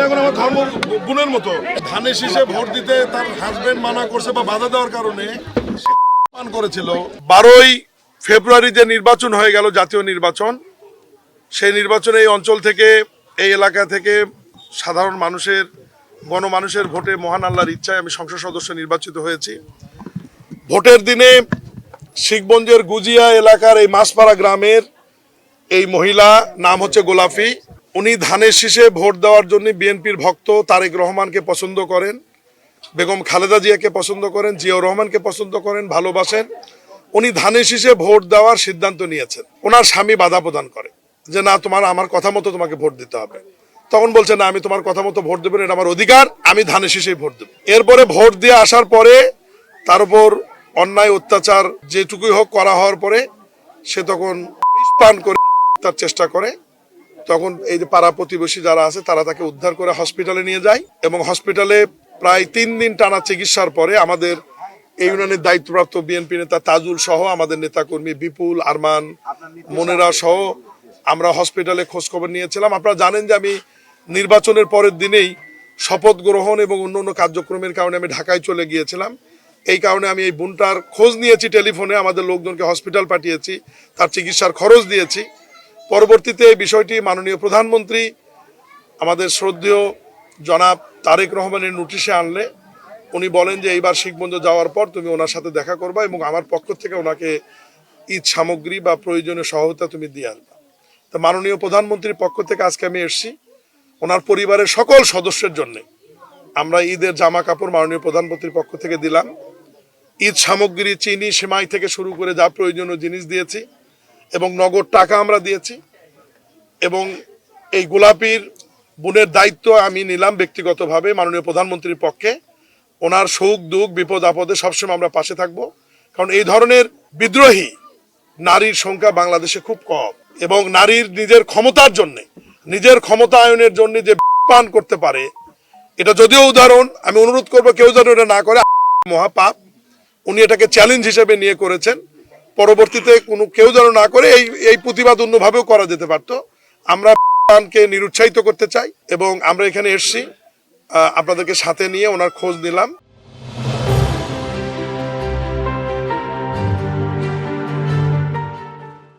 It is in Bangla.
এখন আমার ধর্ম বোনের মতো। ধানের শীষে ভোট দিতে তার হাজবেন্ড মানা করছে বা বাধা দেওয়ার কারণে পান করেছিল। 12ই ফেব্রুয়ারি যে নির্বাচন হয়ে গেল, জাতীয় নির্বাচন, সেই নির্বাচনে এই অঞ্চল থেকে, এই এলাকা থেকে সাধারণ মানুষের, গণমানুষের ভোটে, মহান আল্লাহর ইচ্ছায় আমি সংসদ সদস্য নির্বাচিত হয়েছি। ভোটের দিনে শিখগঞ্জের গুজিয়া এলাকার এই মাসপাড়া গ্রামের এই মহিলা, নাম হচ্ছে গোলাপি, উনি ধানের শীষে ভোট দেওয়ার জন্য বিএনপির ভক্ত, তারেক রহমানকে পছন্দ করেন, বেগম খালেদা জিয়াকে পছন্দ করেন, জিয়াউর রহমানকে পছন্দ করেন, ভালোবাসেন। উনি ধানের শীষে ভোট দেওয়ার সিদ্ধান্ত নিয়েছেন। ওনার স্বামী বাধা প্রদান করে যে না, তোমার আমার কথা মতো তোমাকে ভোট দিতে হবে। তখন বলছে না, আমি তোমার কথা মতো ভোট দেবো, এটা আমার অধিকার, আমি ধানের শীষেই ভোট দেবো। এরপরে ভোট দিয়ে আসার পরে তার উপর অন্যায় অত্যাচার যেটুকুই হোক করা হওয়ার পরে সে তখন বিষ পান করে তার চেষ্টা করে। তখন এই যে পাড়া প্রতিবেশী যারা আছে তারা তাকে উদ্ধার করে হসপিটালে নিয়ে যায় এবং হসপিটালে প্রায় 3 দিন টানা চিকিৎসার পরে আমাদের এই ইউনিয়নের দায়িত্বপ্রাপ্ত বিএনপি নেতা তাজুল সহ আমাদের নেতাকর্মী বিপুল, আরমান, মনেরা সহ আমরা হসপিটালে খোঁজখবর নিয়েছিলাম। আপনারা জানেন যে আমি নির্বাচনের পরের দিনেই শপথ গ্রহণ এবং অন্য কার্যক্রমের কারণে আমি ঢাকায় চলে গিয়েছিলাম। এই কারণে আমি এই বোনটার খোঁজ নিয়েছি টেলিফোনে, আমাদের লোকজনকে হসপিটাল পাঠিয়েছি, তার চিকিৎসার খরচ দিয়েছি। পরবর্তীতে এই বিষয়টি মাননীয় প্রধানমন্ত্রী আমাদের শ্রদ্ধেয় জনাব তারেক রহমানের নোটিশে আনলে উনি বলেন যে এইবার শিখগঞ্জ যাওয়ার পর তুমি ওনার সাথে দেখা করবা এবং আমার পক্ষ থেকে ওনাকে ঈদ সামগ্রী বা প্রয়োজনীয় সহায়তা তুমি দিয়ে আসবা। তো মাননীয় প্রধানমন্ত্রীর পক্ষ থেকে আজকে আমি এসেছি ওনার পরিবারের সকল সদস্যের জন্য আমরা ঈদের জামা কাপড় মাননীয় প্রধানমন্ত্রীর পক্ষ থেকে দিলাম। ঈদ সামগ্রী, চিনি, সেমাই থেকে শুরু করে যা প্রয়োজনীয় জিনিস দিয়েছি এবং নগদ টাকা আমরা দিয়েছি। এবং এই গোলাপির বোনের দায়িত্ব আমি নিলাম ব্যক্তিগতভাবে মাননীয় প্রধানমন্ত্রীর পক্ষে। ওনার সুখ দুঃখ, বিপদ আপদে সবসময় আমরা পাশে থাকব, কারণ এই ধরনের বিদ্রোহী নারীর সংখ্যা বাংলাদেশে খুব কম এবং নারীর নিজের ক্ষমতার জন্যে, নিজের ক্ষমতায়নের জন্য যে পান করতে পারে, এটা যদিও উদাহরণ, আমি অনুরোধ করবো কেউ যেন এটা না করে, মহাপাপ। উনি এটাকে চ্যালেঞ্জ হিসেবে নিয়ে করেছেন। পরবর্তীতে কেউ যেন না করে, এই প্রতিবাদ অন্যভাবেও করা যেতে পারতো। আমরা পানকে নিরুৎসাহিত করতে চাই এবং আমরা এখানে এসেছি আপনাদেরকে সাথে নিয়ে ওনার খোঁজ নিলাম।